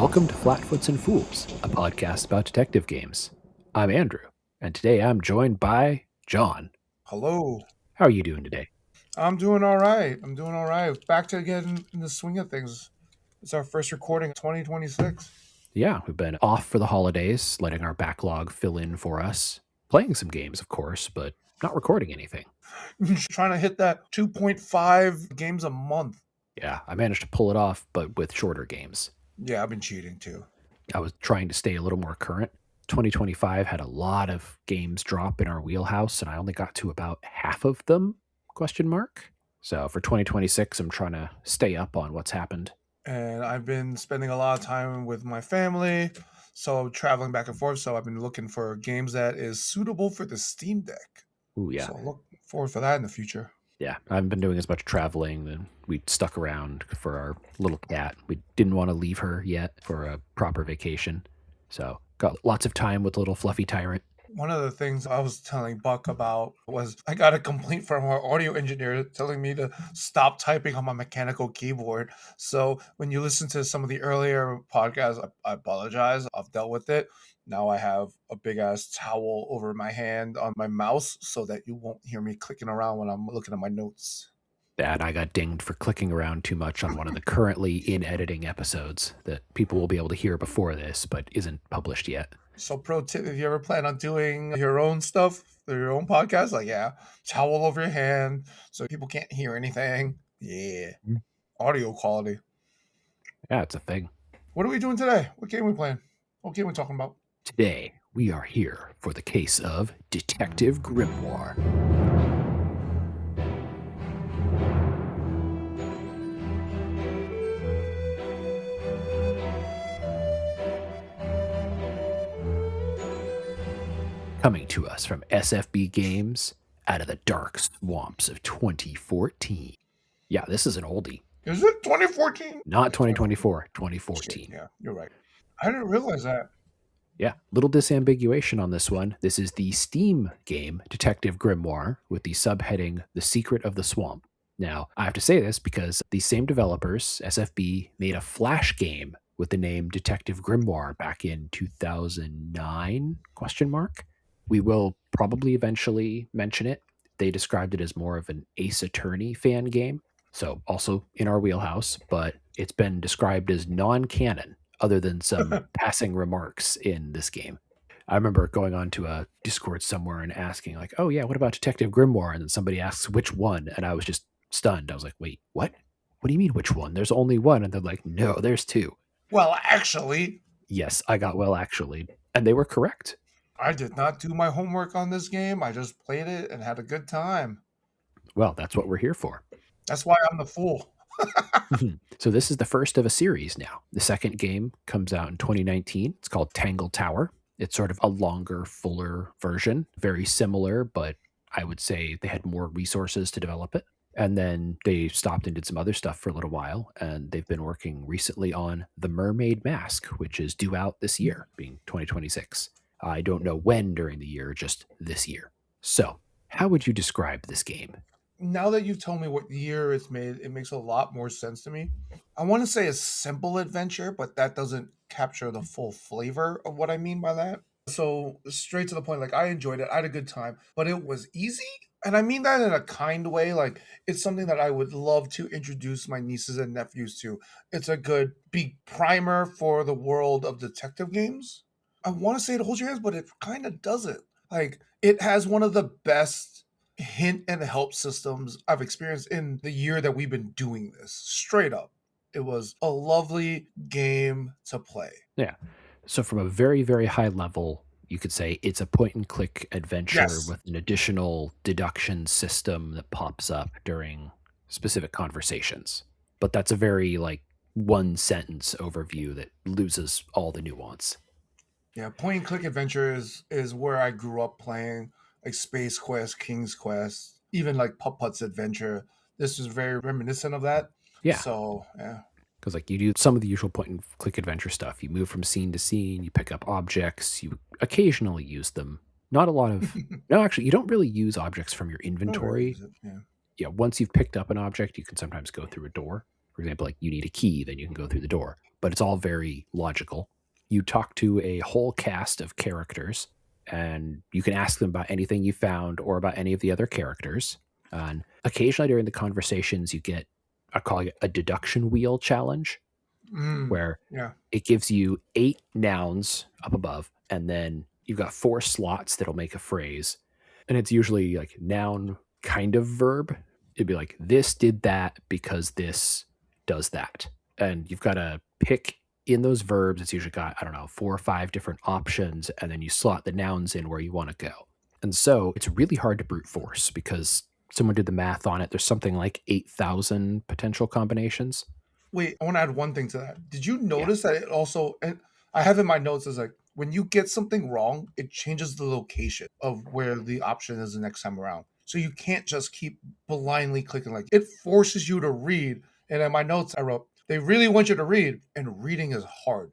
Welcome to Flatfoots and Fools, a podcast about detective games. I'm Andrew, and today I'm joined by John. Hello. How are you doing today? I'm doing all right. Back to getting in the swing of things. It's our first recording of 2026. Yeah, we've been off for the holidays, letting our backlog fill in for us. Playing some games, of course, but not recording anything. Trying to hit that 2.5 games a month. Yeah, I managed to pull it off, but with shorter games. Yeah, I've been cheating too. I was trying to stay a little more current. 2025 had a lot of games drop in our wheelhouse, and I only got to about half of them, question mark. So for 2026, I'm trying to stay up on what's happened. And I've been spending a lot of time with my family, so traveling back and forth. So I've been looking for games that is suitable for the Steam Deck. Ooh, yeah. So look forward for that in the future. Yeah, I haven't been doing as much traveling, and we stuck around for our little cat. We didn't want to leave her yet for a proper vacation. So got lots of time with little fluffy tyrant. One of the things I was telling Buck about was I got a complaint from our audio engineer telling me to stop typing on my mechanical keyboard. So when you listen to some of the earlier podcasts, I apologize. I've dealt with it. Now I have a big ass towel over my hand on my mouse so that you won't hear me clicking around when I'm looking at my notes. And I got dinged for clicking around too much on one of the currently in editing episodes that people will be able to hear before this, but isn't published yet. So pro tip, if you ever plan on doing your own stuff, your own podcast, like, yeah, towel over your hand so people can't hear anything. Yeah. Audio quality. Yeah, it's a thing. What are we doing today? What game we playing? What game we talking about? Today, we are here for the case of Detective Grimoire. Coming to us from SFB Games out of the dark swamps of 2014. Yeah, this is an oldie. Is it 2014? Not 2024, 2014. Yeah, you're right. I didn't realize that. Yeah, little disambiguation on this one. This is the Steam game Detective Grimoire with the subheading The Secret of the Swamp. Now, I have to say this because these same developers, SFB, made a Flash game with the name Detective Grimoire back in 2009, question mark. We will probably eventually mention it. They described it as more of an Ace Attorney fan game, so also in our wheelhouse, but it's been described as non-canon other than some passing remarks in this game. I remember going on to a Discord somewhere and asking like, oh yeah, what about Detective Grimoire? And then somebody asks which one, and I was just stunned. I was like, wait, what? What do you mean which one? There's only one. And they're like, no, there's two. Well, actually, yes, I got well actually. And they were correct. I did not do my homework on this game. I just played it and had a good time. Well, that's what we're here for. That's why I'm the fool. So this is the first of a series now. The second game comes out in 2019. It's called Tangle Tower. It's sort of a longer, fuller version, very similar, but I would say they had more resources to develop it. And then they stopped and did some other stuff for a little while, and they've been working recently on The Mermaid Mask, which is due out this year, being 2026. I don't know when during the year, just this year. So, how would you describe this game? Now that you've told me what year it's made, it makes a lot more sense to me. I want to say a simple adventure, but that doesn't capture the full flavor of what I mean by that. So, straight to the point, like, I enjoyed it. I had a good time, but it was easy. And I mean that in a kind way. Like, it's something that I would love to introduce my nieces and nephews to. It's a good big primer for the world of detective games. I want to say it holds your hands, but it kind of doesn't. Like, it has one of the best hint and help systems I've experienced in the year that we've been doing this. Straight up. It was a lovely game to play. Yeah. So from a very, very high level, you could say it's a point and click adventure Yes. with an additional deduction system that pops up during specific conversations. But that's a very like one sentence overview that loses all the nuance. Yeah, point and click adventure is where I grew up playing, like Space Quest, King's Quest, even like Putt Putt's Adventure. This is very reminiscent of that. Yeah. So, yeah. Because like you do some of the usual point and click adventure stuff. You move from scene to scene, you pick up objects, you occasionally use them. Not a lot of no, actually, you don't really use objects from your inventory. Yeah. Yeah, once you've picked up an object, you can sometimes go through a door. For example, like you need a key, then you can go through the door. but it's all very logical. You talk to a whole cast of characters, and you can ask them about anything you found or about any of the other characters. And occasionally during the conversations, you get, I call it a deduction wheel challenge, where Yeah. it gives you 8 nouns up above, and then you've got 4 slots that'll make a phrase. And it's usually like noun kind of verb. It'd be like, this did that because this does that. And you've got to pick in those verbs. It's usually got, I don't know, 4 or 5 different options. And then you slot the nouns in where you want to go. And so it's really hard to brute force because someone did the math on it. There's something like 8,000 potential combinations. Wait, I want to add one thing to that. Did you Yeah. notice that it also, and I have in my notes is like when you get something wrong, it changes the location of where the option is the next time around. So you can't just keep blindly clicking. Like it forces you to read. And in my notes, I wrote, they really want you to read, and reading is hard.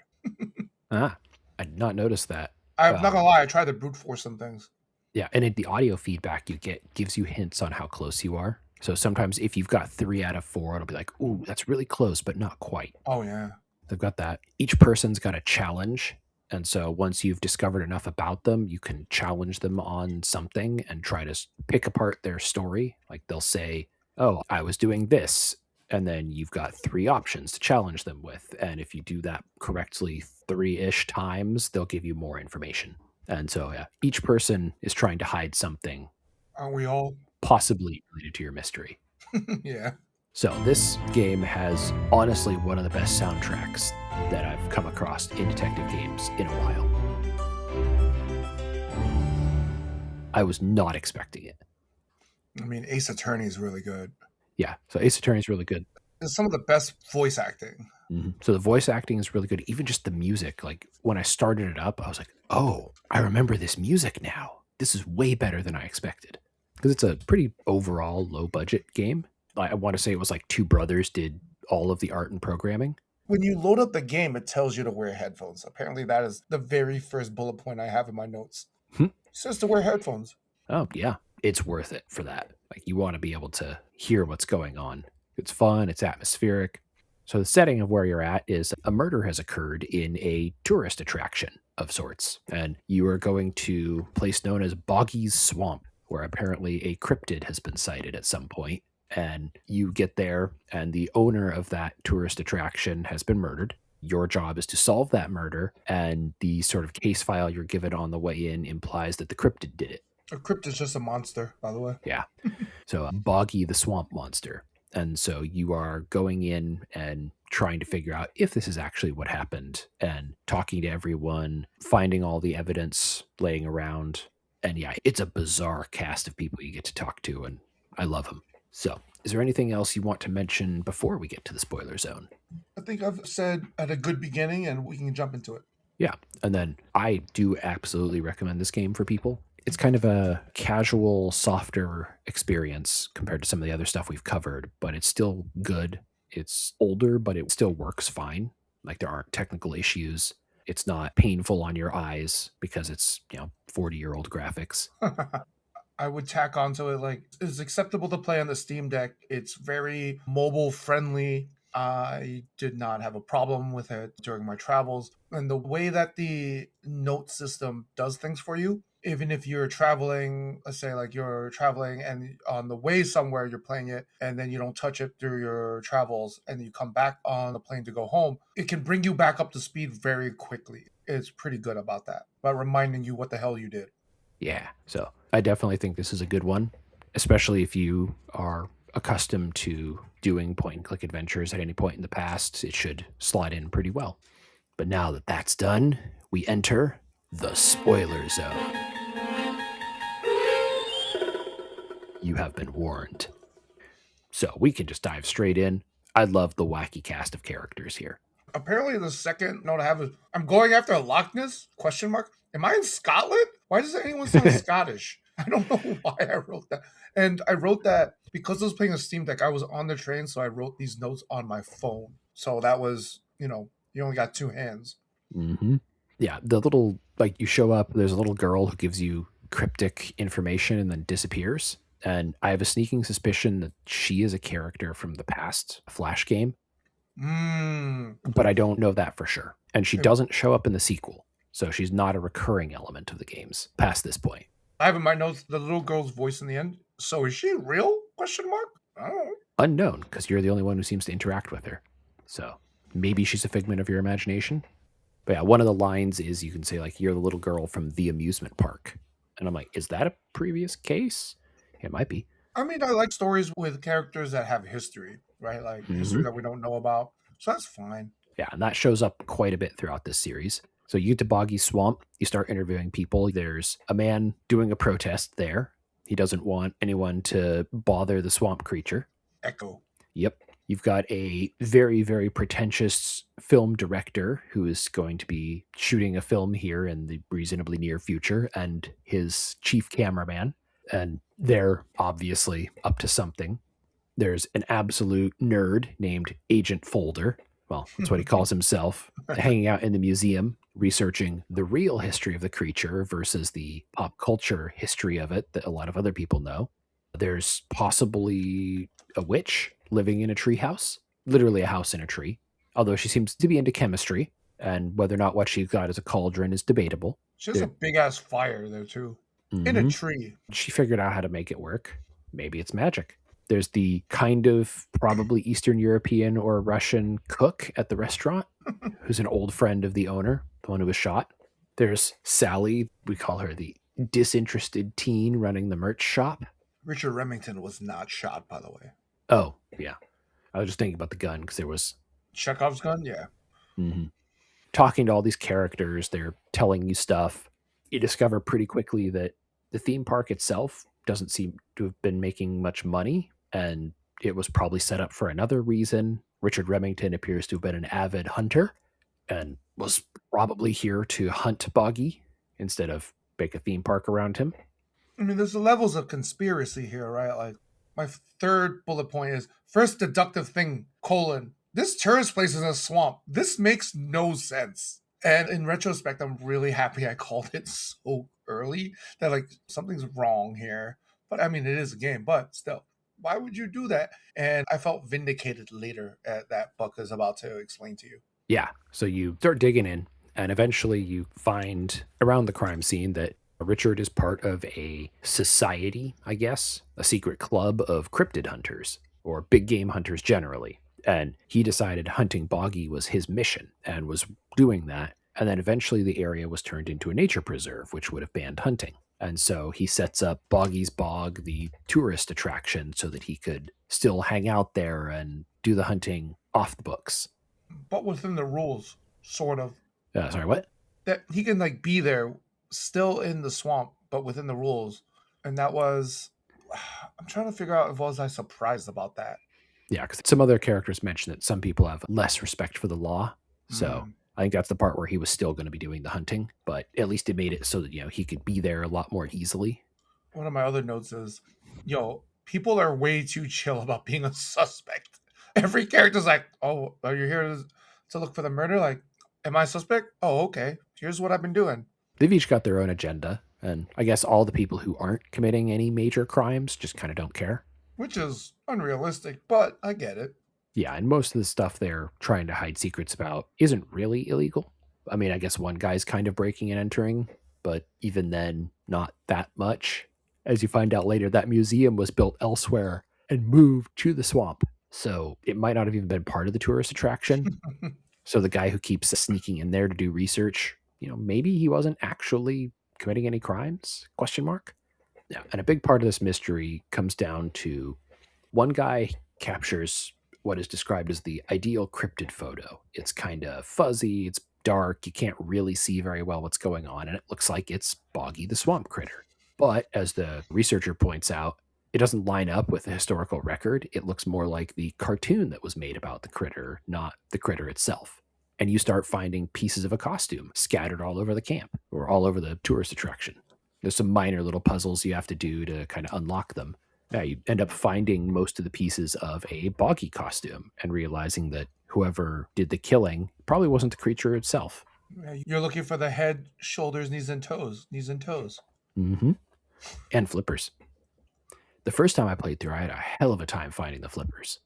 Ah, I did not notice that. I'm not gonna Um, lie, I tried to brute force some things. Yeah, and the audio feedback you get gives you hints on how close you are. So sometimes if you've got 3 out of 4, it'll be like, "Ooh, that's really close, but not quite." Oh yeah. They've got that. Each person's got a challenge, and so once you've discovered enough about them, you can challenge them on something and try to pick apart their story. Like they'll say, "Oh, I was doing this." And then you've got 3 options to challenge them with, and if you do that correctly 3-ish times, they'll give you more information. And so, yeah, each person is trying to hide something Aren't we all? possibly related to your mystery. Yeah. So, this game has honestly one of the best soundtracks that I've come across in detective games in a while. I was not expecting it. I mean, Ace Attorney is really good. Yeah, so Ace Attorney is really good. It's some of the best voice acting. So the voice acting is really good. Even just the music. Like when I started it up, I was like, oh, I remember this music now. This is way better than I expected. Because it's a pretty overall low budget game. I want to say it was like two brothers did all of the art and programming. When you load up the game, it tells you to wear headphones. Apparently, that is the very first bullet point I have in my notes. Hmm. It says to wear headphones. Oh, yeah. It's worth it for that. Like you want to be able to hear what's going on. It's fun, it's atmospheric. So the setting of where you're at is a murder has occurred in a tourist attraction of sorts, and you are going to a place known as Boggy's Swamp, where apparently a cryptid has been sighted at some point. And you get there, and the owner of that tourist attraction has been murdered. Your job is to solve that murder, and the sort of case file you're given on the way in implies that the cryptid did it. A crypt is just a monster, by the way. Yeah. So Boggy the swamp monster. And so you are going in and trying to figure out if this is actually what happened and talking to everyone, finding all the evidence laying around. And yeah, it's a bizarre cast of people you get to talk to, and I love them. So, is there anything else you want to mention before we get to the spoiler zone? I think I've said at a good beginning, and we can jump into it. Yeah. And then I do absolutely recommend this game for people. It's kind of a casual, softer experience compared to some of the other stuff we've covered, but it's still good. It's older, but it still works fine. Like there aren't technical issues. It's not painful on your eyes because it's, 40-year-old graphics. I would tack onto it like it's acceptable to play on the Steam Deck. It's very mobile friendly. I did not have a problem with it during my travels. And the way that the note system does things for you, even if you're traveling, let's say like you're traveling and on the way somewhere you're playing it and then you don't touch it through your travels and you come back on the plane to go home, it can bring you back up to speed very quickly. It's pretty good about that, about reminding you what the hell you did. Yeah. So I definitely think this is a good one, especially if you are accustomed to doing point and click adventures at any point in the past. It should slide in pretty well. But now that that's done, we enter the spoiler zone. You have been warned. So we can just dive straight in. I love the wacky cast of characters here. Apparently, the second note I have is I'm going after a Loch Ness? Question mark. Am I in Scotland? Why does anyone sound Scottish? I don't know why I wrote that. And I wrote that because I was playing a Steam Deck. I was on the train, so I wrote these notes on my phone. So that was, you only got two hands. Mm-hmm. Yeah, the little, like you show up, there's a little girl who gives you cryptic information and then disappears. And I have a sneaking suspicion that she is a character from the past Flash game. Mmm. but I don't know that for sure. And she Okay. doesn't show up in the sequel. So she's not a recurring element of the games past this point. I have in my notes the little girl's voice in the end. So is she real? Question mark. I don't know. Unknown, because you're the only one who seems to interact with her. So maybe she's a figment of your imagination. But yeah, one of the lines is you can say, like, you're the little girl from the amusement park. And I'm like, is that a previous case? It might be. I mean, I like stories with characters that have history, right? Like Hmm. history that we don't know about. So that's fine. Yeah, and that shows up quite a bit throughout this series. So you get to Boggy Swamp, you start interviewing people. There's a man doing a protest there. He doesn't want anyone to bother the swamp creature. Echo. Yep. You've got a very, very pretentious film director who is going to be shooting a film here in the reasonably near future, and his chief cameraman. And they're obviously up to something. There's an absolute nerd named Agent Folder. Well, that's what he calls himself, hanging out in the museum, researching the real history of the creature versus the pop culture history of it that a lot of other people know. There's possibly a witch living in a tree house, literally a house in a tree, although she seems to be into chemistry, and whether or not what she's got is a cauldron is debatable. She has a There, big ass fire there too. In a Mhm. tree. She figured out how to make it work. Maybe it's magic. There's the kind of probably Eastern European or Russian cook at the restaurant who's an old friend of the owner, the one who was shot. There's Sally, we call her the disinterested teen running the merch shop. Richard Remington was not shot, by the way. Oh, yeah. I was just thinking about the gun because there was Chekhov's gun? Yeah. mhm, talking to all these characters. They're telling you stuff. You discover pretty quickly that the theme park itself doesn't seem to have been making much money, and it was probably set up for another reason. Richard Remington appears to have been an avid hunter and was probably here to hunt Boggy instead of make a theme park around him. I mean, there's the levels of conspiracy here, right? Like, my third bullet point is first deductive thing, colon. This tourist place is a swamp. This makes no sense. And in retrospect, I'm really happy I called it so early that, like, something's wrong here. But I mean, it is a game, but still, why would you do that? And I felt vindicated later at that Buck is about to explain to you. Yeah, so you start digging in, and eventually you find around the crime scene that Richard is part of a society, I guess, a secret club of cryptid hunters or big game hunters generally. And he decided hunting Boggy was his mission and was doing that. And then eventually the area was turned into a nature preserve, which would have banned hunting. And so he sets up Boggy's Bog, the tourist attraction, so that he could still hang out there and do the hunting off the books. But within the rules, sort of. Sorry, what? That he can like be there still in the swamp but within the rules, and that was I'm trying to figure out if was I surprised about that. Yeah, because some other characters mentioned that some people have less respect for the law. So Mm. I think that's the part where he was still going to be doing the hunting, but at least it made it so that, he could be there a lot more easily. One of my other notes is, yo, people are way too chill about being a suspect. Every character's like, oh, are you here to look for the murder? Like, am I a suspect? Oh, okay, here's what I've been doing. They've each got their own agenda. And I guess all the people who aren't committing any major crimes just kind of don't care. Which is unrealistic, but I get it. Yeah, and most of the stuff they're trying to hide secrets about isn't really illegal. I mean, I guess one guy's kind of breaking and entering, but even then, not that much. As you find out later, that museum was built elsewhere and moved to the swamp. So it might not have even been part of the tourist attraction. So the guy who keeps sneaking in there to do research, maybe he wasn't actually committing any crimes? Question mark. Yeah, and a big part of this mystery comes down to one guy captures what is described as the ideal cryptid photo. It's kind of fuzzy, it's dark, you can't really see very well what's going on, and it looks like it's Boggy the swamp critter. But as the researcher points out, it doesn't line up with the historical record. It looks more like the cartoon that was made about the critter, not the critter itself. And you start finding pieces of a costume scattered all over the camp or all over the tourist attraction. There's some minor little puzzles you have to do to kind of unlock them. Yeah, you end up finding most of the pieces of a Boggy costume and realizing that whoever did the killing probably wasn't the creature itself. Yeah, you're looking for the head, shoulders, knees and toes. Mm-hmm. And flippers. The first time I played through, I had a hell of a time finding the flippers.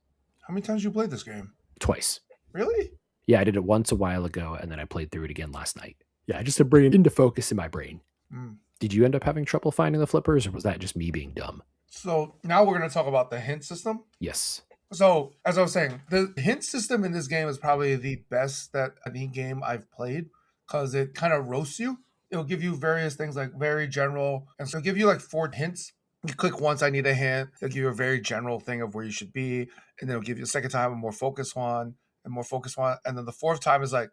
How many times you played this game? Twice. Really? Yeah, I did it once a while ago, and then I played through it again last night. Yeah, just to bring it into focus in my brain. Mm. Did you end up having trouble finding the flippers, or was that just me being dumb? So now we're going to talk about the hint system. Yes. So, as I was saying, the hint system in this game is probably the best that any game I've played because it kind of roasts you. It'll give you various things like very general, and so it'll give you like four hints. You click once, I need a hint. It'll give you a very general thing of where you should be, and then it'll give you a second time a more focused one, and more focused one, and then the fourth time is like,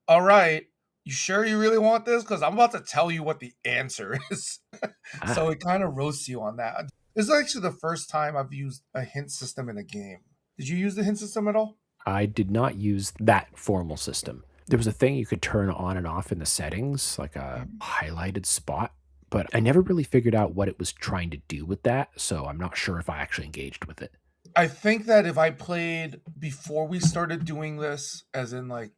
all right, you sure you really want this? Because I'm about to tell you what the answer is. So Ah, it kind of roasts you on that. This is actually the first time I've used a hint system in a game. Did you use the hint system at all? I did not use that formal system. There was a thing you could turn on and off in the settings, like a Mm. highlighted spot, but I never really figured out what it was trying to do with that, so I'm not sure if I actually engaged with it. I think that if I played before we started doing this, as in like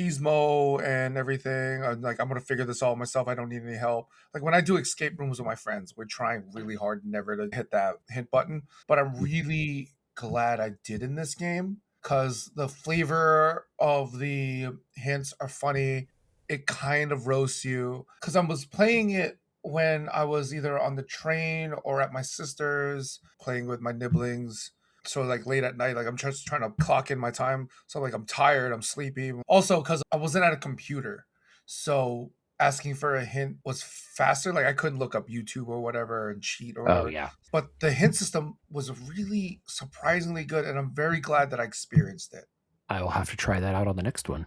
machismo and everything, I'm like, I'm gonna figure this all myself. I don't need any help. Like when I do escape rooms with my friends, we're trying really hard never to hit that hint button. But I'm really glad I did in this game because the flavor of the hints are funny. It kind of roasts you because I was playing it when I was either on the train or at my sister's playing with my nibblings, so like late at night, like I'm just trying to clock in my time. So like I'm tired, I'm sleepy. Also, because I wasn't at a computer, so asking for a hint was faster. Like I couldn't look up YouTube or whatever and cheat or Oh, whatever. yeah. But the hint system was really surprisingly good, and I'm very glad that I experienced it. I will have to try that out on the next one.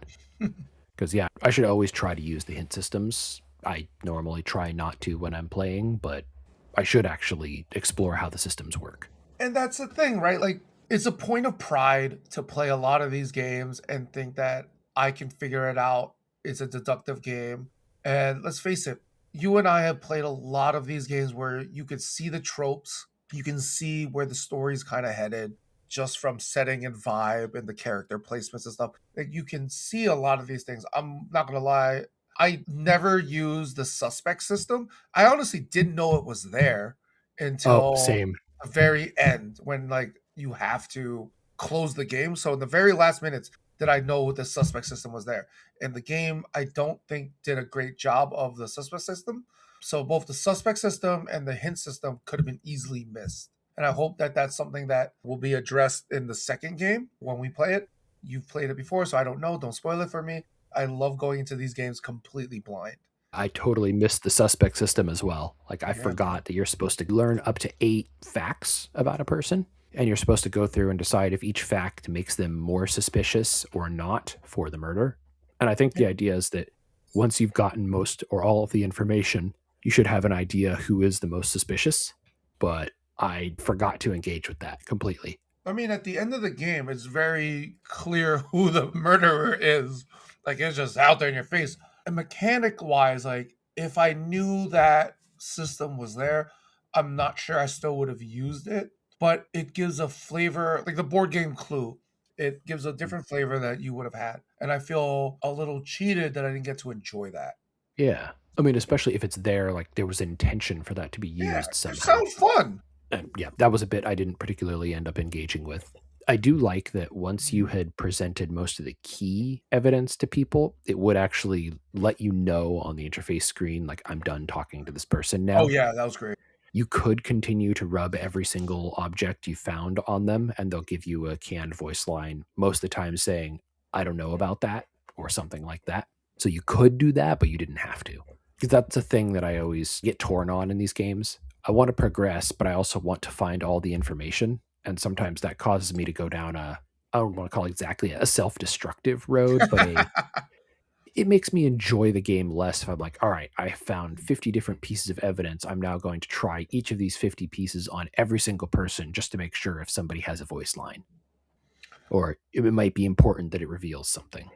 Because, yeah, I should always try to use the hint systems. I normally try not to when I'm playing, but I should actually explore how the systems work. And that's the thing, right? Like, it's a point of pride to play a lot of these games and think that I can figure it out. It's a deductive game. And let's face it, you and I have played a lot of these games where you could see the tropes, you can see where the story's kind of headed just from setting and vibe and the character placements and stuff. Like, you can see a lot of these things. I'm not going to lie. I never used the suspect system. I honestly didn't know it was there Oh, until same. the very end when like you have to close the game. So in the very last minutes did I know the suspect system was there. And the game I don't think did a great job of the suspect system. So both the suspect system and the hint system could have been easily missed. And I hope that that's something that will be addressed in the second game when we play it. You've played it before, so I don't know. Don't spoil it for me. I love going into these games completely blind. I totally missed the suspect system as well. Like, I Yeah. forgot that you're supposed to learn up to 8 facts about a person, and you're supposed to go through and decide if each fact makes them more suspicious or not for the murder. And I think the idea is that once you've gotten most or all of the information, you should have an idea who is the most suspicious. But I forgot to engage with that completely. I mean, at the end of the game, it's very clear who the murderer is. Like, it's just out there in your face. And mechanic wise, like, if I knew that system was there, I'm not sure I still would have used it. But it gives a flavor, like the board game Clue. It gives a different flavor that you would have had. And I feel a little cheated that I didn't get to enjoy that. Yeah. I mean, especially if it's there, like there was intention for that to be Yeah, used it somehow. sounds fun. And yeah, that was a bit I didn't particularly end up engaging with. I do like that once you Mhm. had presented most of the key evidence to people, it would actually let you know on the interface screen, like, I'm done talking to this person Oh, now. yeah, that was great. You could continue to rub every single object you found on them, and they'll give you a canned voice line, most of the time saying, I don't know about that, or something like that. So you could do that, but you didn't have to. Because that's a thing that I always get torn on in these games. I want to progress, but I also want to find all the information. And sometimes that causes me to go down I don't want to call it exactly a self destructive road, but it makes me enjoy the game less if I'm like, all right, I found 50 different pieces of evidence. I'm now going to try each of these 50 pieces on every single person just to make sure if somebody has a voice line. Or it might be important that it reveals something.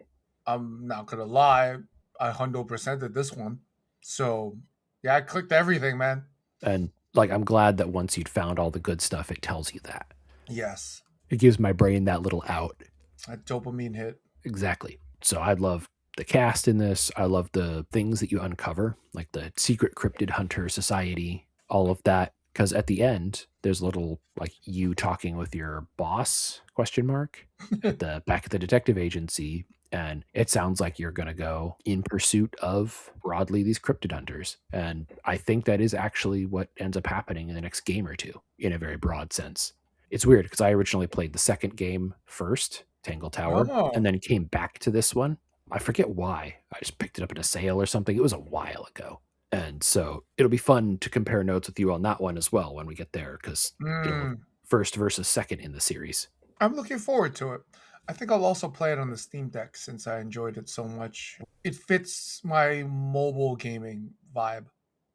I'm not gonna lie, I 100% did this one. So yeah, I clicked everything, man. And like, I'm glad that once you'd found all the good stuff, it tells you that. Yes, It gives my brain that little out. a dopamine hit. Exactly. So I love the cast in this. I love the things that you uncover, like the secret cryptid hunter society, all of that. because at the end there's a little like you talking with your boss question mark at the back of the detective agency, and it sounds like you're going to go in pursuit of broadly these cryptid hunters, and I think that is actually what ends up happening in the next game or two in a very broad sense. It's weird because I originally played the second game first, Tangle Tower, and Oh. then came back to this one. I forget why. I just picked it up in a sale or something. It was a while ago. And so it'll be fun to compare notes with you on that one as well when we get there, because Mm. first versus second in the series. I'm looking forward to it. I think I'll also play it on the Steam Deck since I enjoyed it so much. It fits my mobile gaming vibe.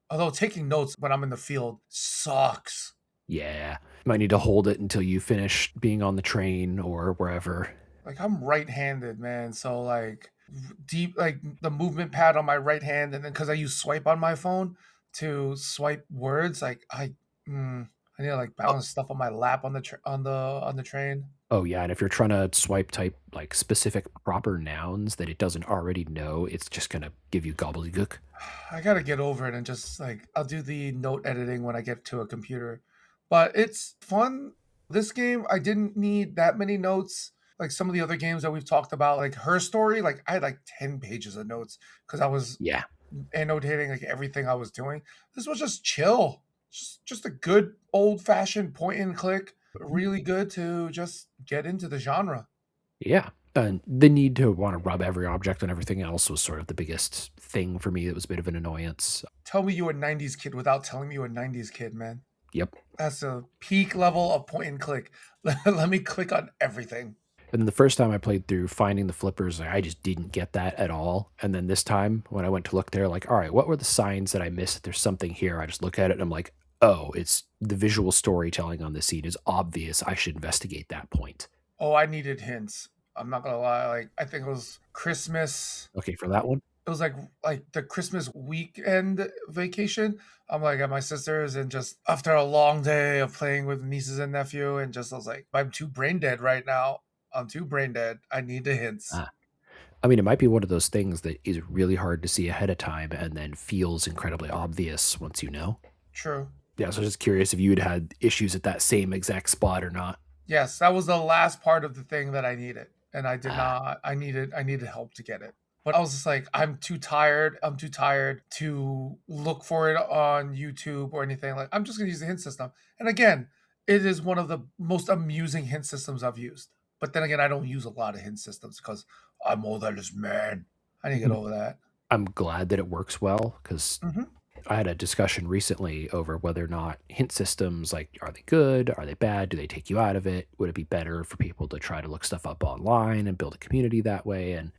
Although taking notes when I'm in the field sucks. Yeah. Might need to hold it until you finish being on the train or wherever. Like I'm right-handed, man. So like deep like the movement pad on my right hand and then cuz I use swipe on my phone to swipe words like I need to like Oh, balance stuff on my lap on the on the train. oh yeah, and if you're trying to swipe type like specific proper nouns that it doesn't already know, it's just gonna give you gobbledygook. I gotta get over it and just like I'll do the note editing when I get to a computer. But it's fun. This game, I didn't need that many notes. Like some of the other games that we've talked about, like Her Story, like I had like 10 pages of notes because I was Yeah. annotating like everything I was doing. This was just chill. Just a good old fashioned point and click. Really good to just get into the genre. Yeah. And the need to want to rub every object and everything else was sort of the biggest thing for me that was a bit of an annoyance. Tell me you a 90s kid without telling me you a 90s kid, man. Yep. That's a peak level of point and click. Let me click on everything. And then the first time I played through finding the flippers, like, I just didn't get that at all. And then this time when I went to look there, like, all right, what were the signs that I missed? There's something here. I just look at it and I'm like, oh, it's the visual storytelling on the scene is obvious. I should investigate that point. Oh, I needed hints. I'm not gonna lie. Like I think it was Christmas. Okay, for that one. It was like the Christmas weekend vacation. I'm like at my sister's and just after a long day of playing with nieces and nephew and just I was like, I'm too brain dead right now. I'm too brain dead. I need the hints. Ah, I mean, it might be one of those things that is really hard to see ahead of time and then feels incredibly obvious once you know. True. Yeah, so I was just curious if you had issues at that same exact spot or not. Yes, that was the last part of the thing that I needed, and I did Ah, not. I needed help to get it, but I was just like, I'm too tired. I'm too tired to look for it on YouTube or anything. Like, I'm just gonna use the hint system. And again, it is one of the most amusing hint systems I've used. But then again, I don't use a lot of hint systems because I'm all that is man. I need to get over that. I'm glad that it works well because Hmm. I had a discussion recently over whether or not hint systems, like, are they good? Are they bad? Do they take you out of it? Would it be better for people to try to look stuff up online and build a community that way? And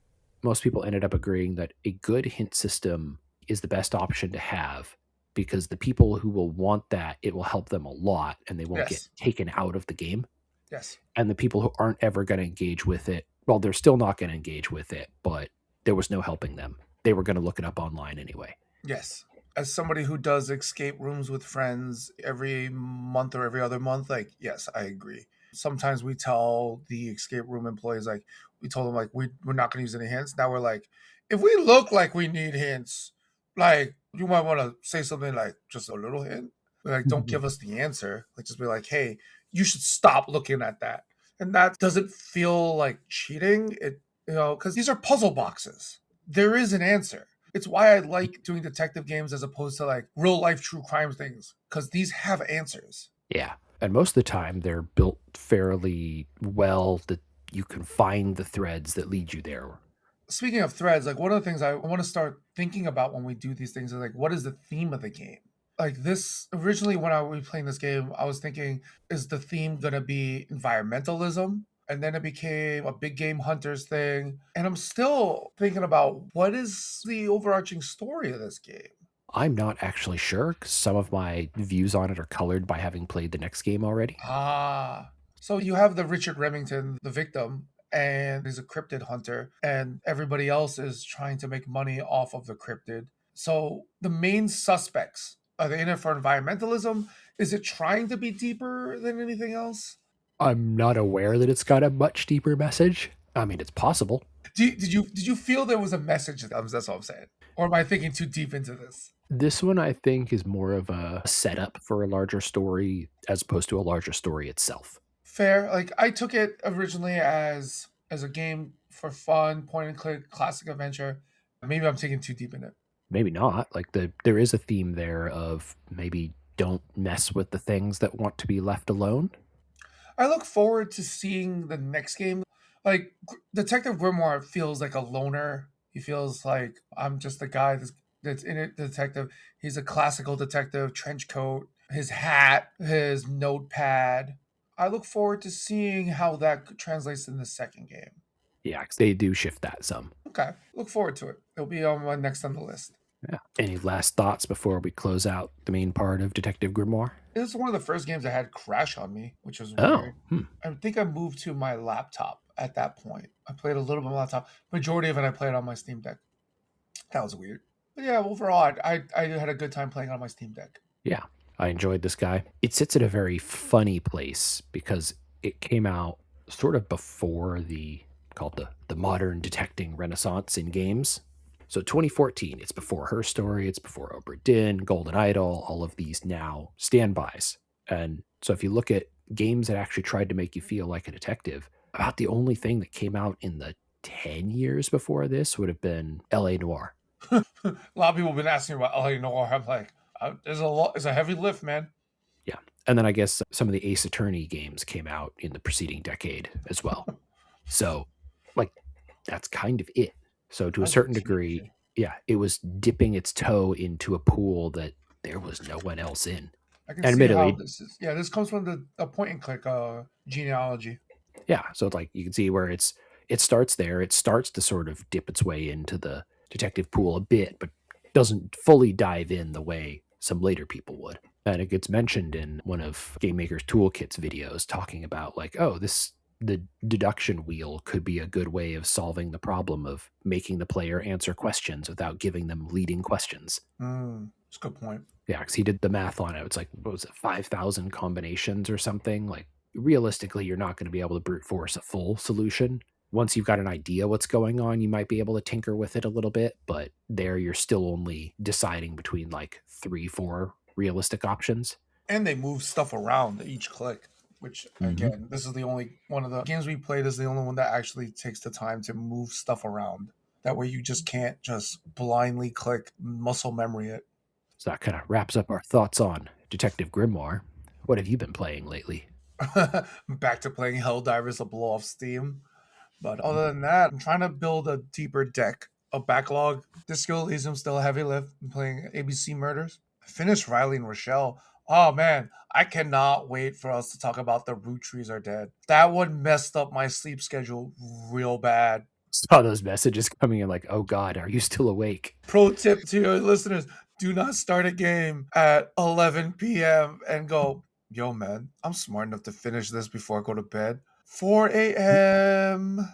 most people ended up agreeing that a good hint system is the best option to have because the people who will want that, it will help them a lot and they won't get Yes, taken out of the game. yes, And the people who aren't ever going to engage with it, well, they're still not going to engage with it, but there was no helping them. They were going to look it up online anyway. yes. As somebody who does escape rooms with friends every month or every other month, like, yes, I agree. Sometimes we tell the escape room employees, like, we told them, like, we're not going to use any hints. Now we're like, if we look like we need hints, like, you might want to say something like, just a little hint. Like, don't give us the answer. Like, just be like, hey, you should stop looking at that. And that doesn't feel like cheating. Because these are puzzle boxes. There is an answer. It's why I like doing detective games as opposed to like real life true crime things because these have answers. Yeah. And most of the time, they're built fairly well that you can find the threads that lead you there. Speaking of threads, like one of the things I want to start thinking about when we do these things is like, what is the theme of the game? Like this originally, when I was playing this game, I was thinking, is the theme going to be environmentalism? And then it became a big game hunters thing. And I'm still thinking about what is the overarching story of this game? I'm not actually sure 'cause some of my views on it are colored by having played the next game already. Ah, so you have the Richard Remington, the victim, and he's a cryptid hunter, and everybody else is trying to make money off of the cryptid. So the main suspects are they in it for environmentalism? Is it trying to be deeper than anything else? I'm not aware that it's got a much deeper message. I mean, it's possible. Did you feel there was a message? That's what I'm saying. Or am I thinking too deep into this? This one I think is more of a setup for a larger story as opposed to a larger story itself. Fair. Like I took it originally as a game for fun, point and click, classic adventure. Maybe I'm taking too deep in it. Maybe not. Like there is a theme there of maybe don't mess with the things that want to be left alone. I look forward to seeing the next game. Like Detective Grimoire feels like a loner. He feels like I'm just the guy that's in it. Detective. He's a classical detective, trench coat, his hat, his notepad. I look forward to seeing how that translates in the second game. Yeah, 'cause they do shift that some. Okay, look forward to it. It'll be on my next on the list. Yeah. Any last thoughts before we close out the main part of Detective Grimoire? It was one of the first games that had crash on me, which was Oh, weird. I think I moved to my laptop at that point. I played a little bit on my laptop. Majority of it I played on my Steam Deck. That was weird. But yeah, overall, I had a good time playing on my Steam Deck. yeah. I enjoyed this guy. It sits at a very funny place because it came out sort of before the called the modern detecting renaissance in games. So 2014, it's before Her Story, it's before Obra Dinn, Golden Idol, all of these now standbys. And so if you look at games that actually tried to make you feel like a detective, about the only thing that came out in the 10 years before this would have been LA Noir. A lot of people have been asking about LA Noir. I'm like, there's a lot. It's a heavy lift, man. Yeah. And then I guess some of the Ace Attorney games came out in the preceding decade as well. So, like, that's kind of it. So, to a That's certain degree, crazy. yeah, it was dipping its toe into a pool that there was no one else in. I can see how Admittedly, this is. Yeah, this comes from the point and click genealogy. yeah. So, it's like you can see where it starts there. It starts to sort of dip its way into the detective pool a bit, but doesn't fully dive in the way some later people would. And it gets mentioned in one of Game Maker's Toolkit's videos talking about like, oh, this the deduction wheel could be a good way of solving the problem of making the player answer questions without giving them leading questions. That's a good point. Yeah, because he did the math on it. It's like, what was it, 5,000 combinations or something? Like, realistically, you're not going to be able to brute force a full solution. Once you've got an idea what's going on, you might be able to tinker with it a little bit, but there you're still only deciding between like three, four realistic options. And they move stuff around at each click, which Hmm. again, this is the only one of the games we played is the only one that actually takes the time to move stuff around. That way you just can't just blindly click muscle memory it. So that kind of wraps up our thoughts on Detective Grimoire. What have you been playing lately? Back to playing Helldivers to blow off Steam. But other than that, I'm trying to build a deeper deck, a backlog. Disco Elysium still a heavy lift. I'm playing ABC Murders. I finished Riley and Rochelle. Oh man, I cannot wait for us to talk about The Root Trees Are Dead. That one messed up my sleep schedule real bad. Saw those messages coming in like, oh God, are you still awake? Pro tip to your listeners, do not start a game at 11 p.m. and go, yo man, I'm smart enough to finish this before I go to bed. 4 a.m.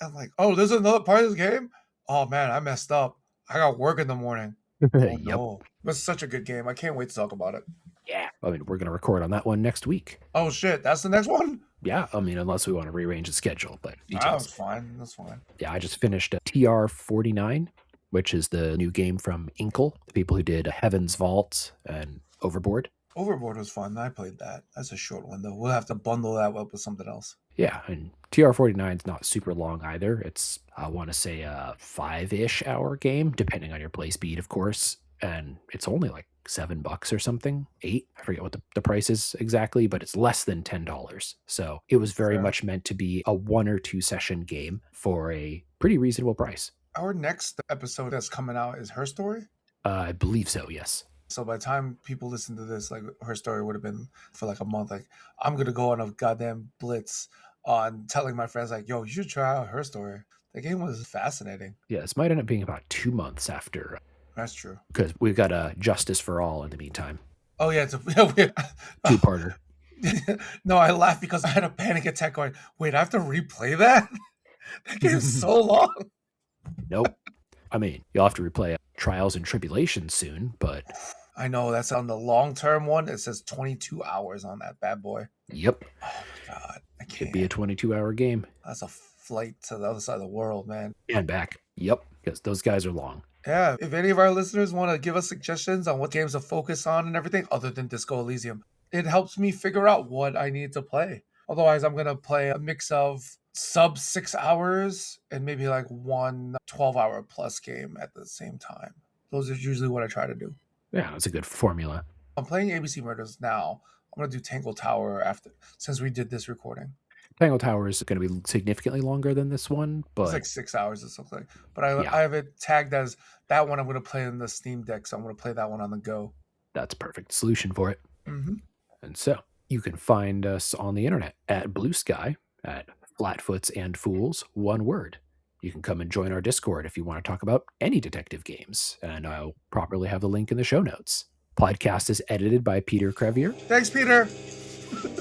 I'm like, oh, there's another part of this game? Oh man, I messed up. I got work in the morning. Oh Yep. no. But it's such a good game. I can't wait to talk about it. Yeah. I mean, we're going to record on that one next week. Oh shit, that's the next one? Yeah. I mean, unless we want to rearrange the schedule, but Ah, details. that's fine. That's fine. Yeah. I just finished TR 49, which is the new game from Inkle, the people who did Heaven's Vault and Overboard. Overboard was fun. I played that. That's a short one though. We'll have to bundle that up with something else. Yeah. And TR 49 is not super long either. It's, I want to say, a 5-ish hour game, depending on your play speed, of course. And it's only like $7 or something, 8. I forget what the price is exactly, but it's less than $10. So it was very Fair. much meant to be a 1 or 2 session game for a pretty reasonable price. Our next episode that's coming out is Her Story. I believe so, yes. So by the time people listen to this, like Her Story would have been for like a month. Like I'm gonna go on a goddamn blitz on telling my friends like, "Yo, you should try out Her Story." The game was fascinating. Yeah, this might end up being about 2 months after, That's true. because we've got Justice for All in the meantime. Oh yeah, it's a, Two-parter. no, I laughed because I had a panic attack going, wait, I have to replay that? That game's so long. Nope. I mean, you'll have to replay Trials and Tribulations soon, but I know that's on the long term one. It says 22 hours on that bad boy. yep, Oh my god, I could be a can't. 22-hour game. That's a flight to the other side of the world, man. And back. Yep, because those guys are long. Yeah, if any of our listeners want to give us suggestions on what games to focus on and everything other than Disco Elysium, it helps me figure out what I need to play. Otherwise, I'm going to play a mix of sub 6 hours and maybe like one 12-hour plus game at the same time. Those are usually what I try to do. Yeah, that's a good formula. I'm playing ABC Murders now. I'm going to do Tangle Tower after, since we did this recording. Tangle Tower is going to be significantly longer than this one, It's but like 6 hours or something. But I yeah, have it tagged as that one I'm going to play in the Steam Deck, so I'm going to play that one on the go. that's a perfect solution for it. Mm-hmm. And so you can find us on the internet at Blue Sky at Flatfoots and Fools, one word. You can come and join our Discord if you want to talk about any detective games, and I'll properly have the link in the show notes. Podcast is edited by Peter Crevier. Thanks, Peter.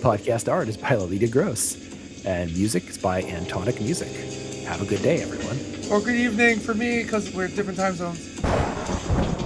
Podcast art is by Lolita Gross, and music is by Antonic Music. Have a good day, everyone. Or good evening for me, because we're different time zones.